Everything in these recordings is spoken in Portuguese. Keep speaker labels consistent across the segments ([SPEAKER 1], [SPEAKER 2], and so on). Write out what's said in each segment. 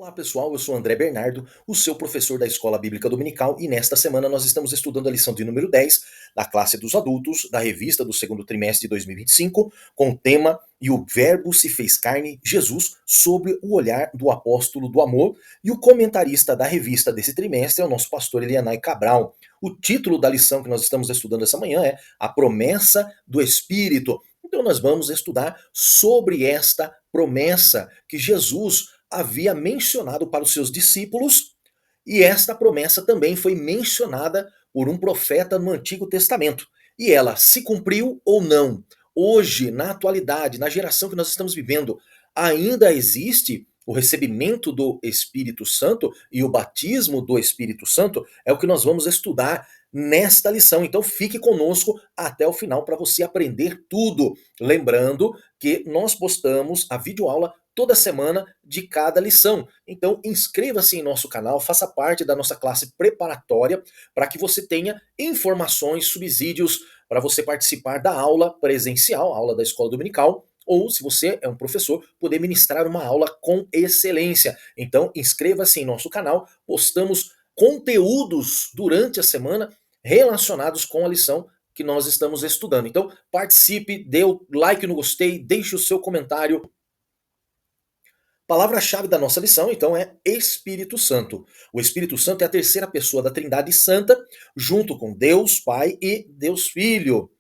[SPEAKER 1] Olá pessoal, eu sou André Bernardo, o seu professor da Escola Bíblica Dominical, e nesta semana nós estamos estudando a lição de número 10 da classe dos adultos, da revista do segundo trimestre de 2025, com o tema "E o Verbo se fez carne, Jesus", sobre o olhar do apóstolo do amor, e o comentarista da revista desse trimestre é o nosso pastor Elianai Cabral. O título da lição que nós estamos estudando essa manhã é "A Promessa do Espírito". Então nós vamos estudar sobre esta promessa que Jesus havia mencionado para os seus discípulos, e esta promessa também foi mencionada por um profeta no Antigo Testamento. E ela se cumpriu ou não? Hoje, na atualidade, na geração que nós estamos vivendo, ainda existe o recebimento do Espírito Santo e o batismo do Espírito Santo? É o que nós vamos estudar nesta lição. Então fique conosco até o final para você aprender tudo. Lembrando que nós postamos a videoaula toda semana de cada lição. Então inscreva-se em nosso canal, faça parte da nossa classe preparatória para que você tenha informações, subsídios para você participar da aula presencial, a aula da escola dominical, ou se você é um professor, poder ministrar uma aula com excelência. Então inscreva-se em nosso canal, postamos conteúdos durante a semana relacionados com a lição que nós estamos estudando. Então participe, dê o like no gostei, deixe o seu comentário. Palavra-chave da nossa lição, então, é Espírito Santo. O Espírito Santo é a terceira pessoa da Trindade Santa, junto com Deus Pai e Deus Filho,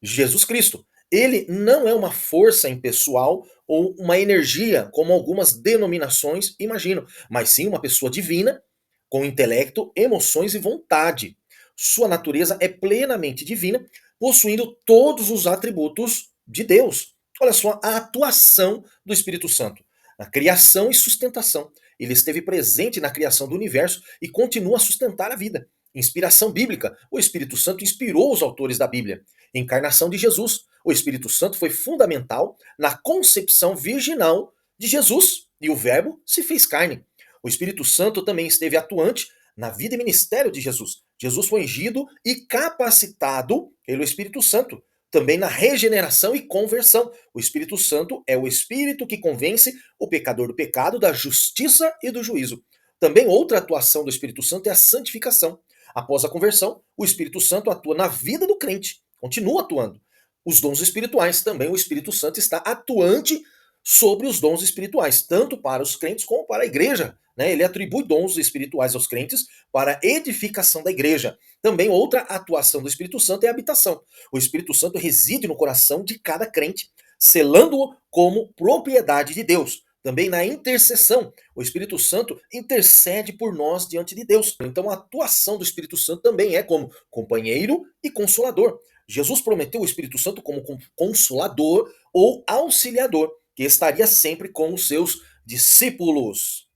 [SPEAKER 1] Jesus Cristo. Ele não é uma força impessoal ou uma energia, como algumas denominações imaginam, mas sim uma pessoa divina, com intelecto, emoções e vontade. Sua natureza é plenamente divina, possuindo todos os atributos de Deus. Olha só a atuação do Espírito Santo na criação e sustentação. Ele esteve presente na criação do universo e continua a sustentar a vida. Inspiração bíblica. O Espírito Santo inspirou os autores da Bíblia. Encarnação de Jesus. O Espírito Santo foi fundamental na concepção virginal de Jesus e o Verbo se fez carne. O Espírito Santo também esteve atuante na vida e ministério de Jesus. Jesus foi ungido e capacitado pelo Espírito Santo. Também na regeneração e conversão. O Espírito Santo é o Espírito que convence o pecador do pecado, da justiça e do juízo. Também outra atuação do Espírito Santo é a santificação. Após a conversão, o Espírito Santo atua na vida do crente, continua atuando. Os dons espirituais também, o Espírito Santo está atuante sobre os dons espirituais, tanto para os crentes como para a igreja. Né? Ele atribui dons espirituais aos crentes para a edificação da igreja. Também outra atuação do Espírito Santo é a habitação. O Espírito Santo reside no coração de cada crente, selando-o como propriedade de Deus. Também na intercessão, o Espírito Santo intercede por nós diante de Deus. Então a atuação do Espírito Santo também é como companheiro e consolador. Jesus prometeu o Espírito Santo como consolador ou auxiliador, que estaria sempre com os seus discípulos.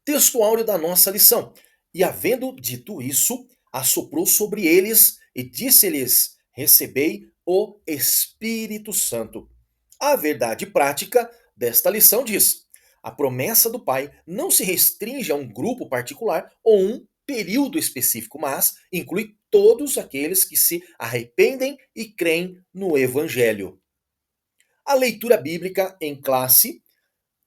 [SPEAKER 1] Texto áureo da nossa lição. E havendo dito isso, assoprou sobre eles e disse-lhes: recebei o Espírito Santo. A verdade prática desta lição diz: a promessa do Pai não se restringe a um grupo particular ou um período específico, mas inclui todos aqueles que se arrependem e creem no Evangelho. A leitura bíblica em classe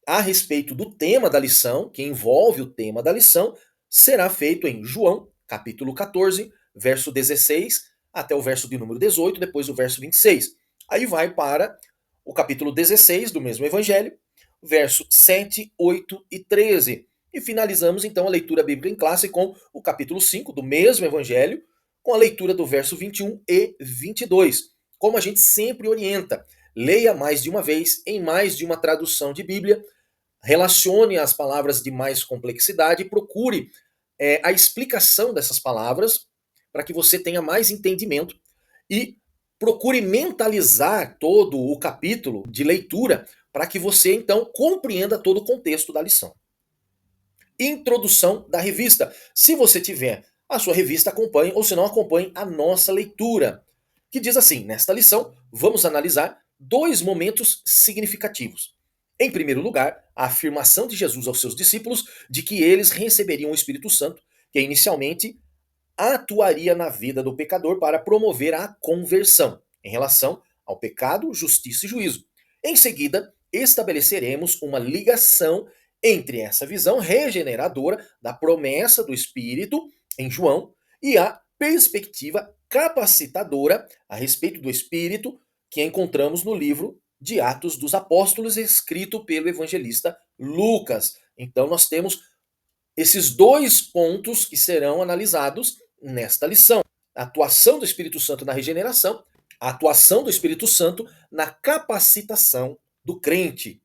[SPEAKER 1] a respeito do tema da lição, que envolve o tema da lição, será feito em João, capítulo 14, verso 16 até o verso de número 18, depois o verso 26. Aí vai para o capítulo 16 do mesmo evangelho, verso 7, 8 e 13. E finalizamos então a leitura bíblica em classe com o capítulo 5 do mesmo evangelho, com a leitura do verso 21 e 22. Como a gente sempre orienta, leia mais de uma vez, em mais de uma tradução de Bíblia, relacione as palavras de mais complexidade e procure a explicação dessas palavras para que você tenha mais entendimento e procure mentalizar todo o capítulo de leitura para que você então compreenda todo o contexto da lição. Introdução da revista. Se você tiver a sua revista, acompanhe, ou se não, acompanhe a nossa leitura, que diz assim: nesta lição, vamos analisar dois momentos significativos. Em primeiro lugar, a afirmação de Jesus aos seus discípulos de que eles receberiam o Espírito Santo, que inicialmente atuaria na vida do pecador para promover a conversão em relação ao pecado, justiça e juízo. Em seguida, estabeleceremos uma ligação entre essa visão regeneradora da promessa do Espírito em João e a perspectiva capacitadora a respeito do Espírito que encontramos no livro de Atos dos Apóstolos, escrito pelo evangelista Lucas. Então nós temos esses dois pontos que serão analisados nesta lição: a atuação do Espírito Santo na regeneração, a atuação do Espírito Santo na capacitação do crente.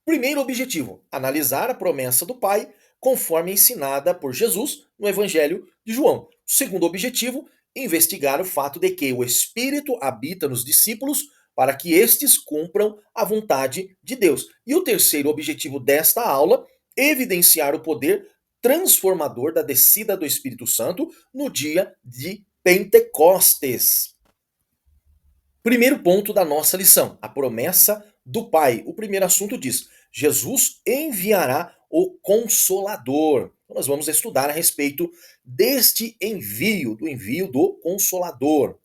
[SPEAKER 1] Primeiro objetivo: analisar a promessa do Pai conforme ensinada por Jesus no Evangelho de João. Segundo objetivo: investigar o fato de que o Espírito habita nos discípulos para que estes cumpram a vontade de Deus. E o terceiro objetivo desta aula: evidenciar o poder transformador da descida do Espírito Santo no dia de Pentecostes. Primeiro ponto da nossa lição: a promessa do Pai. O primeiro assunto diz: Jesus enviará o Consolador. Então nós vamos estudar a respeito deste envio, do envio do Consolador.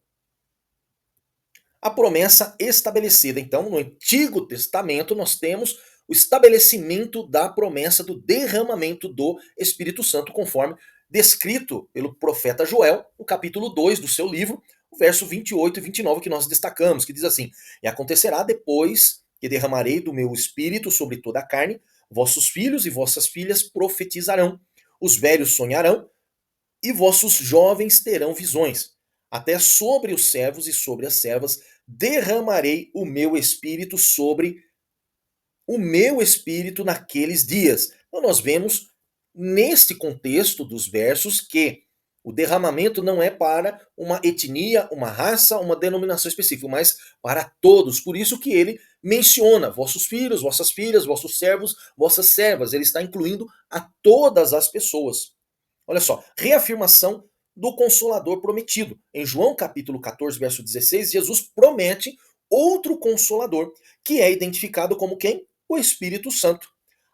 [SPEAKER 1] A promessa estabelecida, então, no Antigo Testamento, nós temos o estabelecimento da promessa do derramamento do Espírito Santo, conforme descrito pelo profeta Joel, no capítulo 2 do seu livro, o verso 28 e 29 que nós destacamos, que diz assim: E acontecerá depois que derramarei do meu Espírito sobre toda a carne, vossos filhos e vossas filhas profetizarão, os velhos sonharão, e vossos jovens terão visões. Até sobre os servos e sobre as servas derramarei o meu espírito sobre o meu espírito naqueles dias. Então nós vemos neste contexto dos versos que o derramamento não é para uma etnia, uma raça, uma denominação específica, mas para todos. Por isso que ele menciona vossos filhos, vossas filhas, vossos servos, vossas servas. Ele está incluindo a todas as pessoas. Olha só, reafirmação do Consolador prometido. Em João capítulo 14, verso 16, Jesus promete outro Consolador, que é identificado como quem? O Espírito Santo.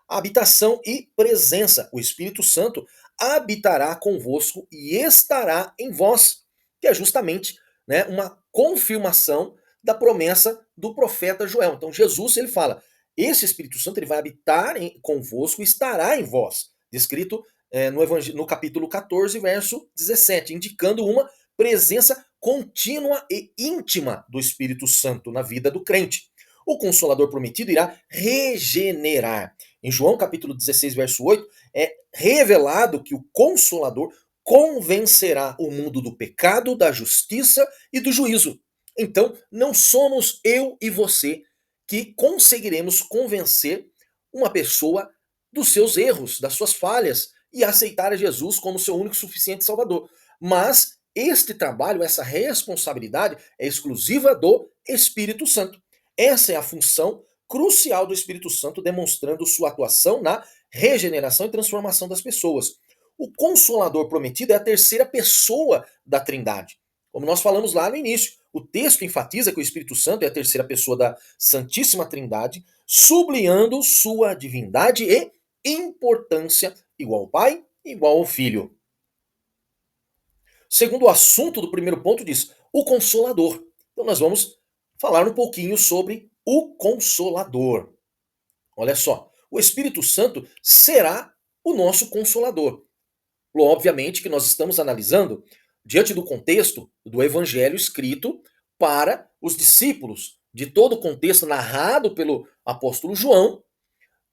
[SPEAKER 1] Habitação e presença. O Espírito Santo habitará convosco e estará em vós, que é justamente, né, uma confirmação da promessa do profeta Joel. Então Jesus, ele fala, esse Espírito Santo ele vai habitar convosco e estará em vós, descrito no capítulo 14, verso 17, indicando uma presença contínua e íntima do Espírito Santo na vida do crente. O Consolador prometido irá regenerar. Em João capítulo 16, verso 8, é revelado que o Consolador convencerá o mundo do pecado, da justiça e do juízo. Então, não somos eu e você que conseguiremos convencer uma pessoa dos seus erros, das suas falhas, e aceitar a Jesus como seu único e suficiente Salvador. Mas este trabalho, essa responsabilidade é exclusiva do Espírito Santo. Essa é a função crucial do Espírito Santo, demonstrando sua atuação na regeneração e transformação das pessoas. O Consolador prometido é a terceira pessoa da Trindade. Como nós falamos lá no início, o texto enfatiza que o Espírito Santo é a terceira pessoa da Santíssima Trindade, sublinhando sua divindade e importância igual ao Pai, igual ao Filho. Segundo o assunto do primeiro ponto diz, o Consolador. Então nós vamos falar um pouquinho sobre o Consolador. Olha só, o Espírito Santo será o nosso Consolador. Obviamente que nós estamos analisando diante do contexto do Evangelho escrito para os discípulos, de todo o contexto narrado pelo apóstolo João,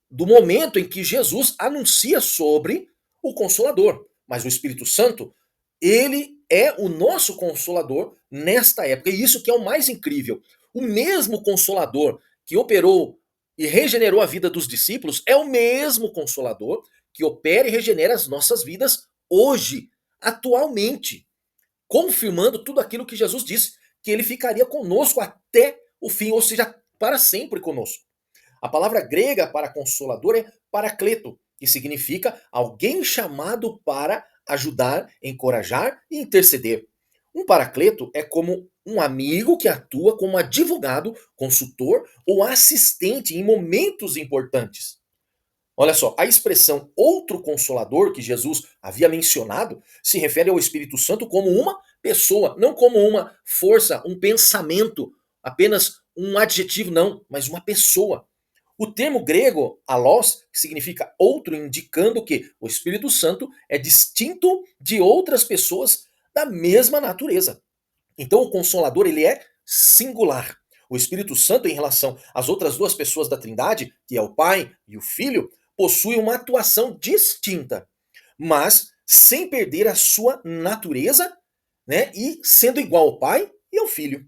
[SPEAKER 1] do momento em que Jesus anuncia sobre o Consolador. Mas o Espírito Santo, ele é o nosso Consolador nesta época. E isso que é o mais incrível. O mesmo Consolador que operou e regenerou a vida dos discípulos é o mesmo Consolador que opera e regenera as nossas vidas hoje, atualmente, confirmando tudo aquilo que Jesus disse, que ele ficaria conosco até o fim, ou seja, para sempre conosco. A palavra grega para consolador é paracleto, que significa alguém chamado para ajudar, encorajar e interceder. Um paracleto é como um amigo que atua como advogado, consultor ou assistente em momentos importantes. Olha só, a expressão outro consolador que Jesus havia mencionado se refere ao Espírito Santo como uma pessoa, não como uma força, um pensamento, apenas um adjetivo, não, mas uma pessoa. O termo grego alós significa outro, indicando que o Espírito Santo é distinto de outras pessoas da mesma natureza. Então o Consolador ele é singular. O Espírito Santo, em relação às outras duas pessoas da Trindade, que é o Pai e o Filho, possui uma atuação distinta, mas sem perder a sua natureza, né? E sendo igual ao Pai e ao Filho.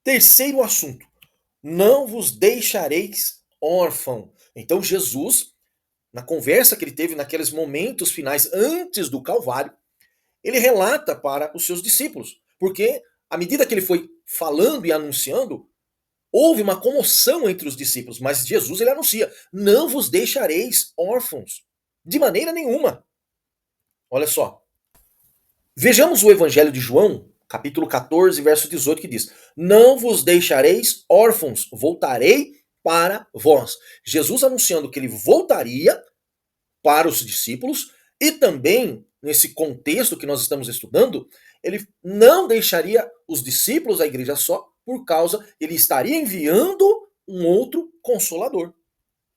[SPEAKER 1] Terceiro assunto: não vos deixareis órfão. Então Jesus, na conversa que ele teve naqueles momentos finais antes do Calvário, ele relata para os seus discípulos, porque à medida que ele foi falando e anunciando, houve uma comoção entre os discípulos, mas Jesus ele anuncia: não vos deixareis órfãos, de maneira nenhuma. Olha só, vejamos o Evangelho de João, capítulo 14, verso 18, que diz: não vos deixareis órfãos, voltarei para vós. Jesus anunciando que ele voltaria para os discípulos e também, nesse contexto que nós estamos estudando, ele não deixaria os discípulos, a igreja só, por causa, ele estaria enviando um outro consolador.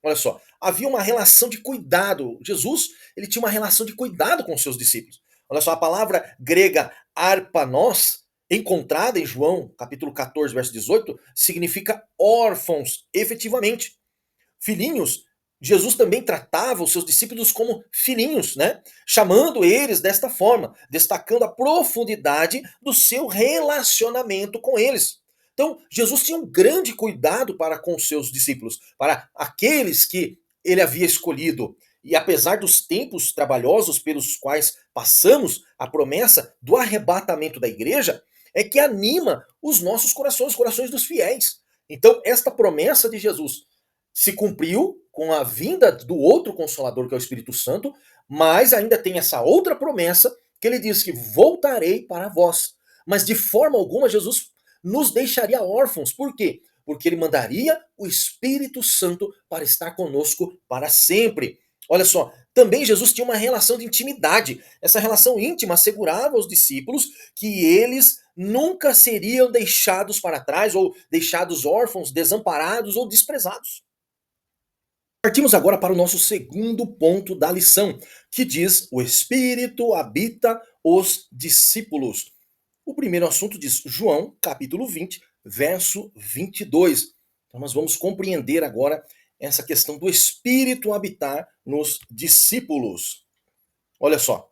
[SPEAKER 1] Olha só, havia uma relação de cuidado. Jesus, ele tinha uma relação de cuidado com os seus discípulos. Olha só, a palavra grega arpanos, encontrada em João, capítulo 14, verso 18, significa órfãos, efetivamente. Filhinhos, Jesus também tratava os seus discípulos como filhinhos, né? Chamando eles desta forma, destacando a profundidade do seu relacionamento com eles. Então, Jesus tinha um grande cuidado para com os seus discípulos, para aqueles que ele havia escolhido. E apesar dos tempos trabalhosos pelos quais passamos, a promessa do arrebatamento da igreja é que anima os nossos corações, os corações dos fiéis. Então, esta promessa de Jesus se cumpriu com a vinda do outro Consolador, que é o Espírito Santo, mas ainda tem essa outra promessa que ele diz que voltarei para vós. Mas de forma alguma Jesus nos deixaria órfãos. Por quê? Porque ele mandaria o Espírito Santo para estar conosco para sempre. Olha só, também Jesus tinha uma relação de intimidade. Essa relação íntima assegurava aos discípulos que eles nunca seriam deixados para trás, ou deixados órfãos, desamparados ou desprezados. Partimos agora para o nosso segundo ponto da lição, que diz: o Espírito habita os discípulos. O primeiro assunto diz João, capítulo 20, verso 22. Então nós vamos compreender agora essa questão do Espírito habitar nos discípulos. Olha só,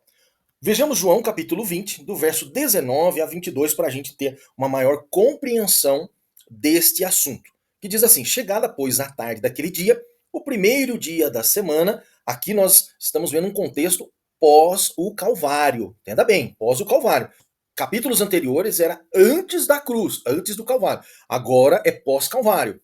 [SPEAKER 1] vejamos João, capítulo 20, do verso 19 a 22, para a gente ter uma maior compreensão deste assunto. Que diz assim: chegada, pois, a tarde daquele dia, o primeiro dia da semana, aqui nós estamos vendo um contexto pós o Calvário. Entenda bem, pós o Calvário. Capítulos anteriores era antes da cruz, antes do Calvário. Agora é pós-Calvário.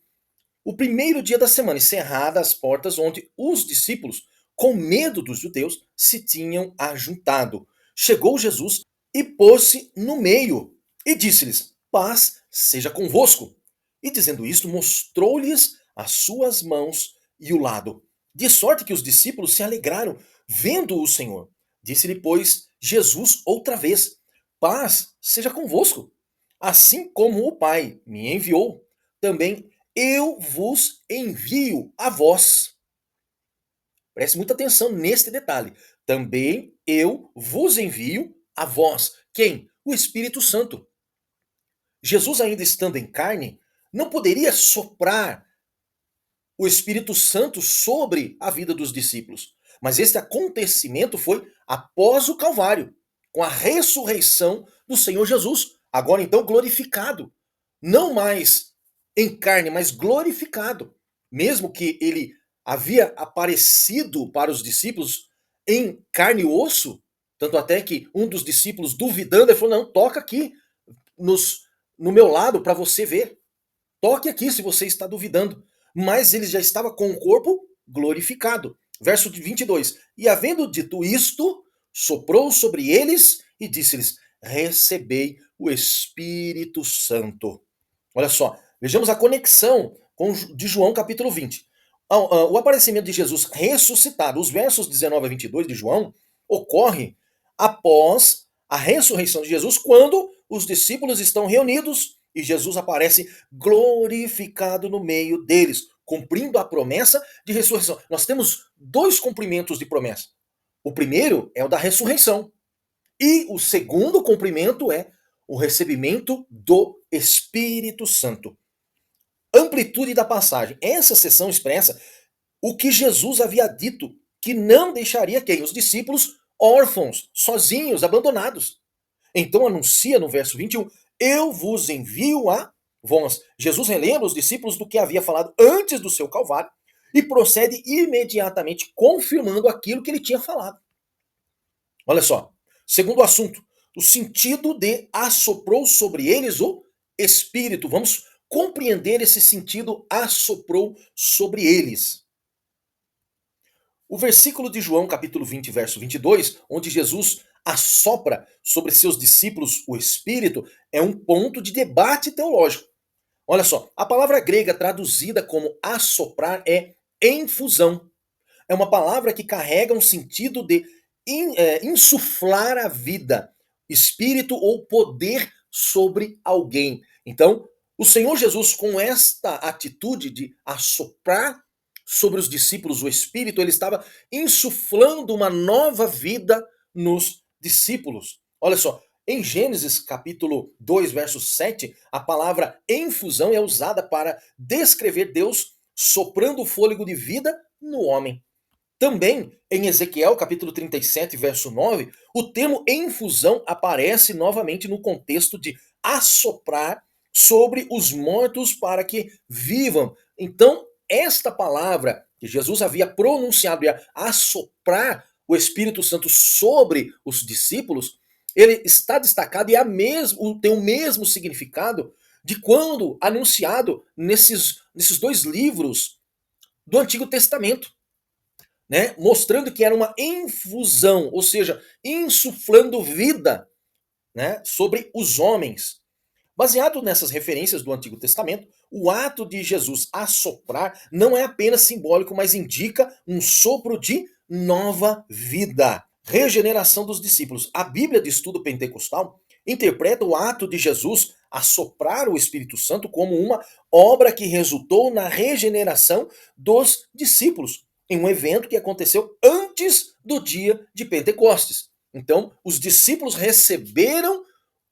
[SPEAKER 1] O primeiro dia da semana, encerradas as portas, onde os discípulos, com medo dos judeus, se tinham ajuntado. Chegou Jesus e pôs-se no meio e disse-lhes: paz seja convosco. E dizendo isto, mostrou-lhes as suas mãos e o lado. De sorte que os discípulos se alegraram, vendo o Senhor. Disse-lhe, pois, Jesus outra vez: paz seja convosco. Assim como o Pai me enviou, também eu vos envio a vós. Preste muita atenção neste detalhe. Também eu vos envio a vós. Quem? O Espírito Santo. Jesus, ainda estando em carne, não poderia soprar o Espírito Santo sobre a vida dos discípulos. Mas este acontecimento foi após o Calvário, com a ressurreição do Senhor Jesus, agora então glorificado. Não mais em carne, mas glorificado. Mesmo que ele havia aparecido para os discípulos em carne e osso, tanto até que um dos discípulos, duvidando, ele falou: não, toca aqui no meu lado para você ver. Toque aqui se você está duvidando. Mas ele já estava com o corpo glorificado. Verso 22. E havendo dito isto, soprou sobre eles e disse-lhes: recebei o Espírito Santo. Olha só, vejamos a conexão de João capítulo 20. O aparecimento de Jesus ressuscitado, os versos 19 a 22 de João, ocorre após a ressurreição de Jesus, quando os discípulos estão reunidos e Jesus aparece glorificado no meio deles, cumprindo a promessa de ressurreição. Nós temos dois cumprimentos de promessa. O primeiro é o da ressurreição. E o segundo cumprimento é o recebimento do Espírito Santo. Amplitude da passagem. Essa seção expressa o que Jesus havia dito, que não deixaria quem? Os discípulos órfãos, sozinhos, abandonados. Então anuncia no verso 21, eu vos envio a vós. Jesus relembra os discípulos do que havia falado antes do seu calvário e procede imediatamente confirmando aquilo que ele tinha falado. Olha só, segundo assunto, o sentido de assoprou sobre eles o Espírito. Vamos compreender esse sentido assoprou sobre eles. O versículo de João, capítulo 20, verso 22, onde Jesus assopra sobre seus discípulos o Espírito, é um ponto de debate teológico. Olha só, a palavra grega traduzida como assoprar é infusão. É uma palavra que carrega um sentido de insuflar a vida, espírito ou poder sobre alguém. Então, o Senhor Jesus, com esta atitude de assoprar sobre os discípulos o Espírito, ele estava insuflando uma nova vida nos discípulos. Olha só, em Gênesis capítulo 2, verso 7, a palavra infusão é usada para descrever Deus soprando o fôlego de vida no homem. Também em Ezequiel capítulo 37, verso 9, o termo infusão aparece novamente no contexto de assoprar sobre os mortos para que vivam. Então, esta palavra que Jesus havia pronunciado e assoprar o Espírito Santo sobre os discípulos, ele está destacado e tem o mesmo significado de quando anunciado nesses dois livros do Antigo Testamento. Né? Mostrando que era uma infusão, ou seja, insuflando vida, né, sobre os homens. Baseado nessas referências do Antigo Testamento, o ato de Jesus assoprar não é apenas simbólico, mas indica um sopro de nova vida. Regeneração dos discípulos. A Bíblia de Estudo Pentecostal interpreta o ato de Jesus assoprar o Espírito Santo como uma obra que resultou na regeneração dos discípulos, em um evento que aconteceu antes do dia de Pentecostes. Então, os discípulos receberam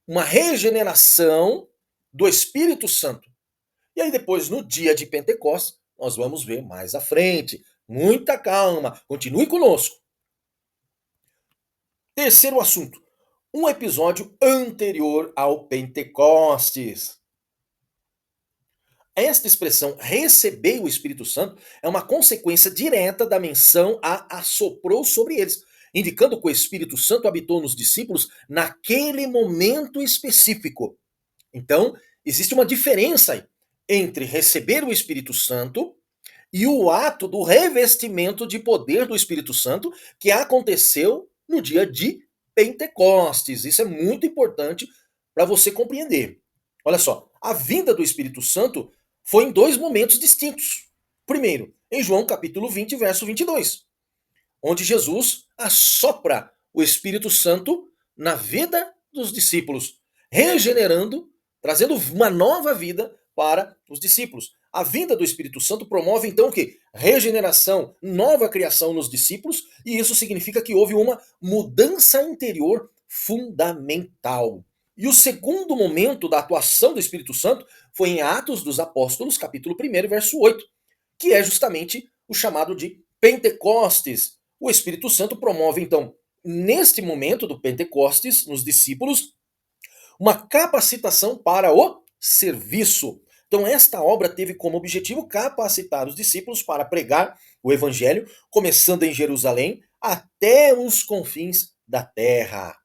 [SPEAKER 1] uma regeneração do Espírito Santo. E aí depois, no dia de Pentecostes, nós vamos ver mais à frente. Muita calma, continue conosco. Terceiro assunto, um episódio anterior ao Pentecostes. Esta expressão, receber o Espírito Santo, é uma consequência direta da menção a assoprou sobre eles, indicando que o Espírito Santo habitou nos discípulos naquele momento específico. Então, existe uma diferença aí entre receber o Espírito Santo e o ato do revestimento de poder do Espírito Santo que aconteceu no dia de Pentecostes. Isso é muito importante para você compreender. Olha só, a vinda do Espírito Santo foi em dois momentos distintos. Primeiro, em João capítulo 20, verso 22, onde Jesus assopra o Espírito Santo na vida dos discípulos, regenerando, trazendo uma nova vida para os discípulos. A vinda do Espírito Santo promove então o quê? Regeneração, nova criação nos discípulos, e isso significa que houve uma mudança interior fundamental. E o segundo momento da atuação do Espírito Santo foi em Atos dos Apóstolos, capítulo 1, verso 8, que é justamente o chamado de Pentecostes. O Espírito Santo promove, então, neste momento do Pentecostes, nos discípulos, uma capacitação para o serviço. Então, esta obra teve como objetivo capacitar os discípulos para pregar o Evangelho, começando em Jerusalém, até os confins da terra.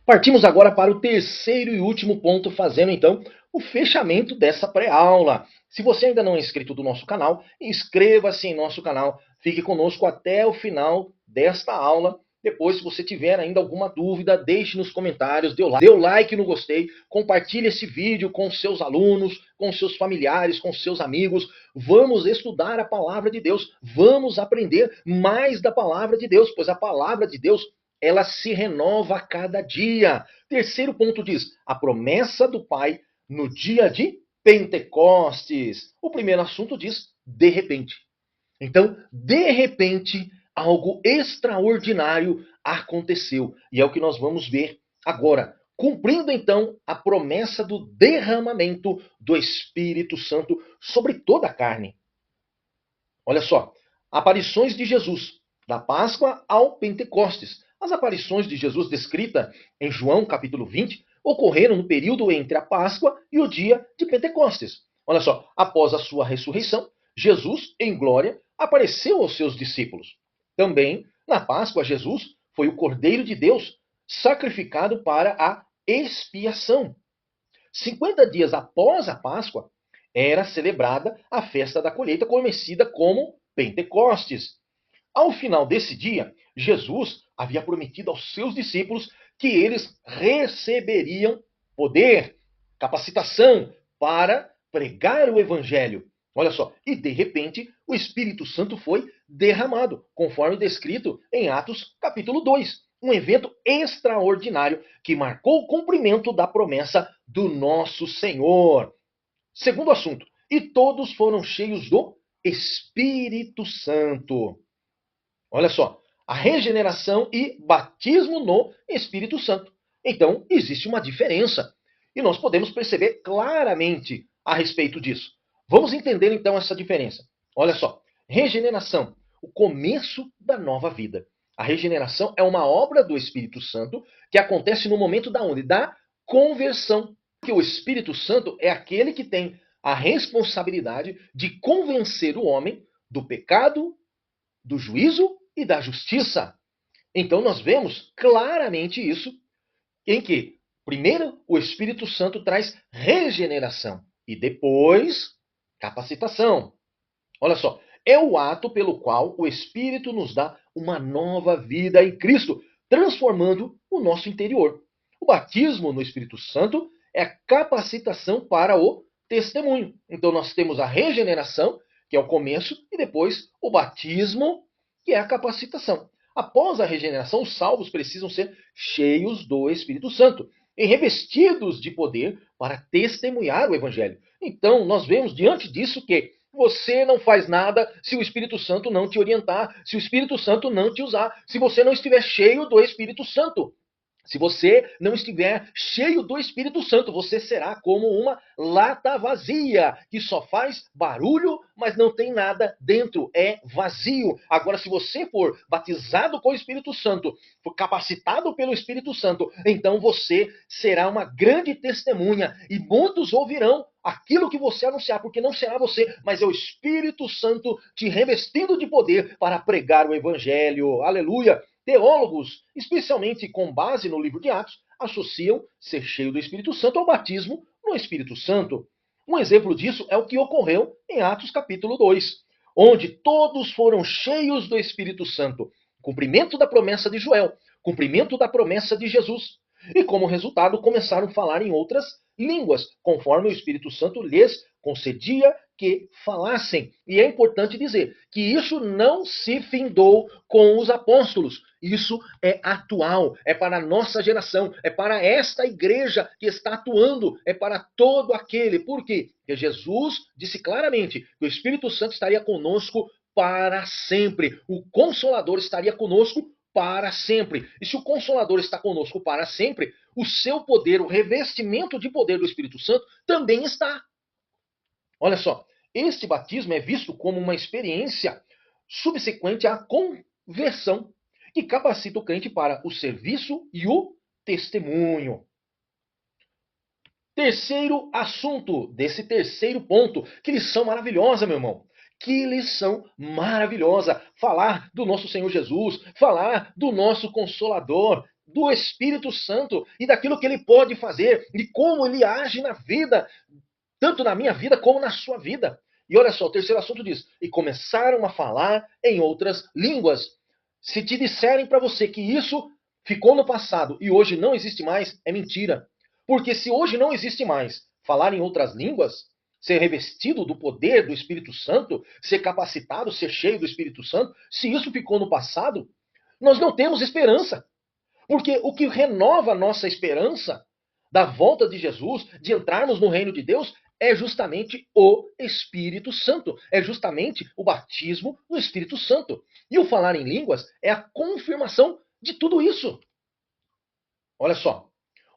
[SPEAKER 1] Partimos agora para o terceiro e último ponto, fazendo então o fechamento dessa pré-aula. Se você ainda não é inscrito do nosso canal, inscreva-se em nosso canal. Fique conosco até o final desta aula. Depois, se você tiver ainda alguma dúvida, deixe nos comentários, dê o like no gostei, compartilhe esse vídeo com seus alunos, com seus familiares, com seus amigos. Vamos estudar a palavra de Deus, vamos aprender mais da palavra de Deus, pois a palavra de Deus ela se renova a cada dia. Terceiro ponto diz, a promessa do Pai no dia de Pentecostes. O primeiro assunto diz de repente. Então, de repente, algo extraordinário aconteceu. E é o que nós vamos ver agora. Cumprindo então a promessa do derramamento do Espírito Santo sobre toda a carne. Olha só, aparições de Jesus, da Páscoa ao Pentecostes. As aparições de Jesus descritas em João capítulo 20 ocorreram no período entre a Páscoa e o dia de Pentecostes. Olha só, após a sua ressurreição, Jesus, em glória, apareceu aos seus discípulos. Também, na Páscoa, Jesus foi o Cordeiro de Deus, sacrificado para a expiação. 50 dias após a Páscoa, era celebrada a festa da colheita, conhecida como Pentecostes. Ao final desse dia, Jesus havia prometido aos seus discípulos que eles receberiam poder, capacitação para pregar o evangelho. Olha só, e de repente o Espírito Santo foi derramado, conforme descrito em Atos capítulo 2. Um evento extraordinário que marcou o cumprimento da promessa do nosso Senhor. Segundo assunto, e todos foram cheios do Espírito Santo. Olha só, a regeneração e batismo no Espírito Santo. Então, existe uma diferença. E nós podemos perceber claramente a respeito disso. Vamos entender então essa diferença. Olha só, regeneração, o começo da nova vida. A regeneração é uma obra do Espírito Santo que acontece no momento da onde? Da conversão. Porque o Espírito Santo é aquele que tem a responsabilidade de convencer o homem do pecado, do juízo e da justiça. Então nós vemos claramente isso em que, primeiro, o Espírito Santo traz regeneração e depois capacitação. Olha só, é o ato pelo qual o Espírito nos dá uma nova vida em Cristo, transformando o nosso interior. O batismo no Espírito Santo é a capacitação para o testemunho. Então nós temos a regeneração, que é o começo, e depois o batismo, que é a capacitação. Após a regeneração, os salvos precisam ser cheios do Espírito Santo e revestidos de poder para testemunhar o Evangelho. Então, nós vemos diante disso que você não faz nada se o Espírito Santo não te orientar, se o Espírito Santo não te usar, se você não estiver cheio do Espírito Santo. Se você não estiver cheio do Espírito Santo, você será como uma lata vazia, que só faz barulho, mas não tem nada dentro, é vazio. Agora, se você for batizado com o Espírito Santo, for capacitado pelo Espírito Santo, então você será uma grande testemunha e muitos ouvirão aquilo que você anunciar, porque não será você, mas é o Espírito Santo te revestindo de poder para pregar o Evangelho. Aleluia! Teólogos, especialmente com base no livro de Atos, associam ser cheio do Espírito Santo ao batismo no Espírito Santo. Um exemplo disso é o que ocorreu em Atos capítulo 2, onde todos foram cheios do Espírito Santo. Cumprimento da promessa de Joel, cumprimento da promessa de Jesus. E como resultado, começaram a falar em outras línguas, conforme o Espírito Santo lhes concedia que falassem. E é importante dizer que isso não se findou com os apóstolos. Isso é atual, é para a nossa geração, é para esta igreja que está atuando, é para todo aquele. Por quê? Porque Jesus disse claramente que o Espírito Santo estaria conosco para sempre. O Consolador estaria conosco para sempre. E se o Consolador está conosco para sempre, o seu poder, o revestimento de poder do Espírito Santo também está. Olha só, este batismo é visto como uma experiência subsequente à conversão, que capacita o crente para o serviço e o testemunho. Terceiro assunto desse terceiro ponto. Que lição maravilhosa, meu irmão. Que lição maravilhosa. Falar do nosso Senhor Jesus, falar do nosso Consolador, do Espírito Santo e daquilo que ele pode fazer, de como ele age na vida, tanto na minha vida como na sua vida. E olha só, o terceiro assunto diz: e começaram a falar em outras línguas. Se te disserem para você que isso ficou no passado e hoje não existe mais, é mentira. Porque se hoje não existe mais falar em outras línguas, ser revestido do poder do Espírito Santo, ser capacitado, ser cheio do Espírito Santo, se isso ficou no passado, nós não temos esperança. Porque o que renova a nossa esperança da volta de Jesus, de entrarmos no reino de Deus, é justamente o Espírito Santo. É justamente o batismo no Espírito Santo. E o falar em línguas é a confirmação de tudo isso. Olha só.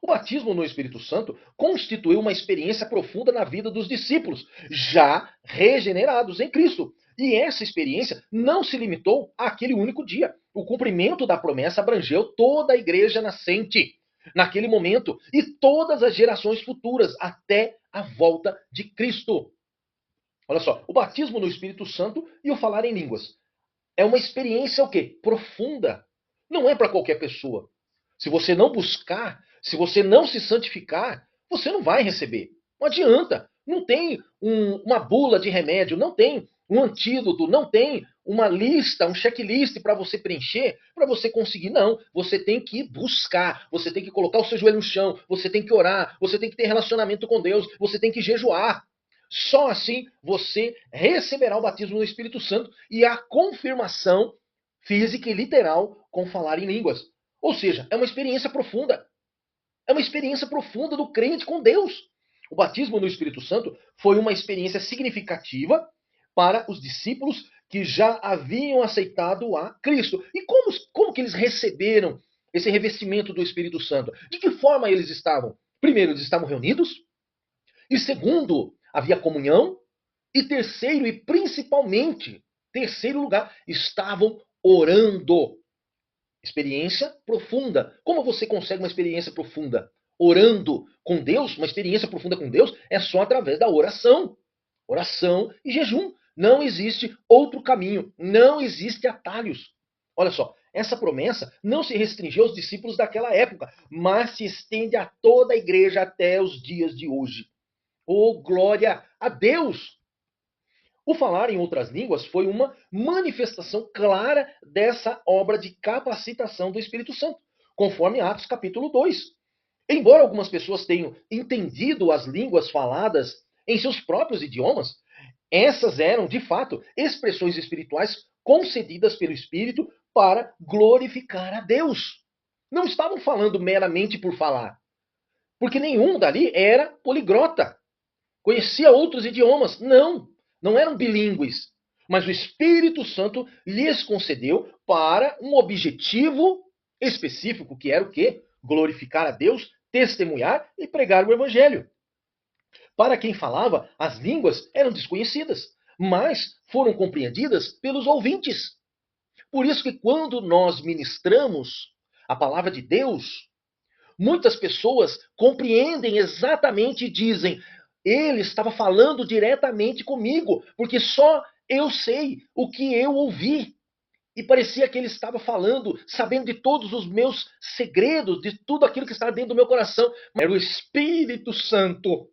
[SPEAKER 1] O batismo no Espírito Santo constituiu uma experiência profunda na vida dos discípulos, já regenerados em Cristo. E essa experiência não se limitou àquele único dia. O cumprimento da promessa abrangeu toda a igreja nascente naquele momento e todas as gerações futuras até a volta de Cristo. Olha só, o batismo no Espírito Santo e o falar em línguas é uma experiência o quê? Profunda. Não é para qualquer pessoa. Se você não buscar, se você não se santificar, você não vai receber. Não adianta. Não tem uma bula de remédio, não tem um antídoto, não tem uma lista, um checklist para você preencher, para você conseguir. Não. Você tem que buscar, você tem que colocar o seu joelho no chão, você tem que orar, você tem que ter relacionamento com Deus, você tem que jejuar. Só assim você receberá o batismo no Espírito Santo e a confirmação física e literal com falar em línguas. Ou seja, é uma experiência profunda. É uma experiência profunda do crente com Deus. O batismo no Espírito Santo foi uma experiência significativa para os discípulos que já haviam aceitado a Cristo. E como que eles receberam esse revestimento do Espírito Santo? De que forma eles estavam? Primeiro, eles estavam reunidos. E segundo, havia comunhão. E terceiro, e principalmente, terceiro lugar, estavam orando. Experiência profunda. Como você consegue uma experiência profunda? Orando com Deus, uma experiência profunda com Deus é só através da oração. Oração e jejum. Não existe outro caminho. Não existe atalhos. Olha só, essa promessa não se restringiu aos discípulos daquela época, mas se estende a toda a igreja até os dias de hoje. Oh, glória a Deus! O falar em outras línguas foi uma manifestação clara dessa obra de capacitação do Espírito Santo, conforme Atos capítulo 2. Embora algumas pessoas tenham entendido as línguas faladas em seus próprios idiomas, essas eram, de fato, expressões espirituais concedidas pelo Espírito para glorificar a Deus. Não estavam falando meramente por falar, porque nenhum dali era poliglota, conhecia outros idiomas. Não, não eram bilíngues. Mas o Espírito Santo lhes concedeu para um objetivo específico, que era o quê? Glorificar a Deus, testemunhar e pregar o Evangelho. Para quem falava, as línguas eram desconhecidas, mas foram compreendidas pelos ouvintes. Por isso que quando nós ministramos a palavra de Deus, muitas pessoas compreendem exatamente e dizem: ele estava falando diretamente comigo, porque só eu sei o que eu ouvi. E parecia que ele estava falando, sabendo de todos os meus segredos, de tudo aquilo que estava dentro do meu coração. Era o Espírito Santo.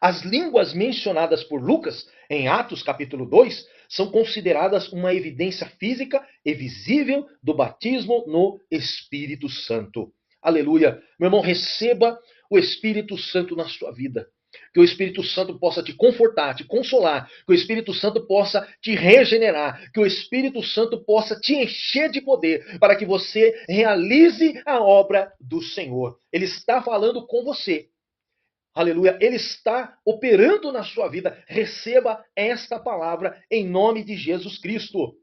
[SPEAKER 1] As línguas mencionadas por Lucas em Atos capítulo 2 são consideradas uma evidência física e visível do batismo no Espírito Santo. Aleluia. Meu irmão, receba o Espírito Santo na sua vida. Que o Espírito Santo possa te confortar, te consolar. Que o Espírito Santo possa te regenerar. Que o Espírito Santo possa te encher de poder para que você realize a obra do Senhor. Ele está falando com você. Aleluia, ele está operando na sua vida. Receba esta palavra em nome de Jesus Cristo.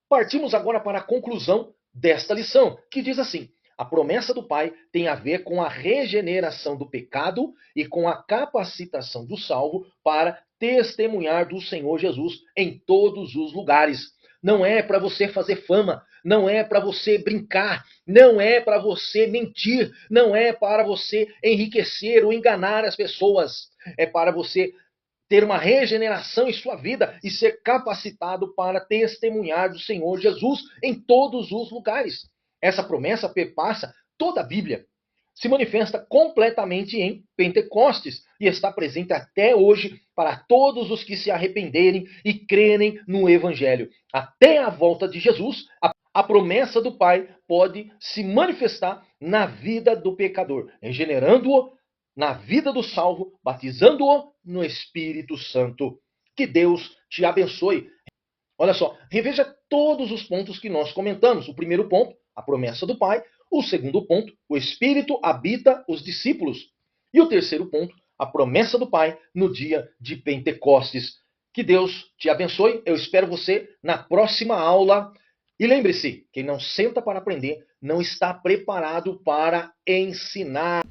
[SPEAKER 1] Partimos agora para a conclusão desta lição, que diz assim: a promessa do Pai tem a ver com a regeneração do pecado e com a capacitação do salvo para testemunhar do Senhor Jesus em todos os lugares. Não é para você fazer fama, não é para você brincar, não é para você mentir, não é para você enriquecer ou enganar as pessoas. É para você ter uma regeneração em sua vida e ser capacitado para testemunhar do Senhor Jesus em todos os lugares. Essa promessa perpassa toda a Bíblia. Se manifesta completamente em Pentecostes e está presente até hoje para todos os que se arrependerem e crerem no Evangelho. Até a volta de Jesus, a promessa do Pai pode se manifestar na vida do pecador, regenerando-o, na vida do salvo, batizando-o no Espírito Santo. Que Deus te abençoe. Olha só, reveja todos os pontos que nós comentamos. O primeiro ponto, a promessa do Pai. O segundo ponto, o Espírito habita os discípulos. E o terceiro ponto, a promessa do Pai no dia de Pentecostes. Que Deus te abençoe. Eu espero você na próxima aula. E lembre-se, quem não senta para aprender não está preparado para ensinar.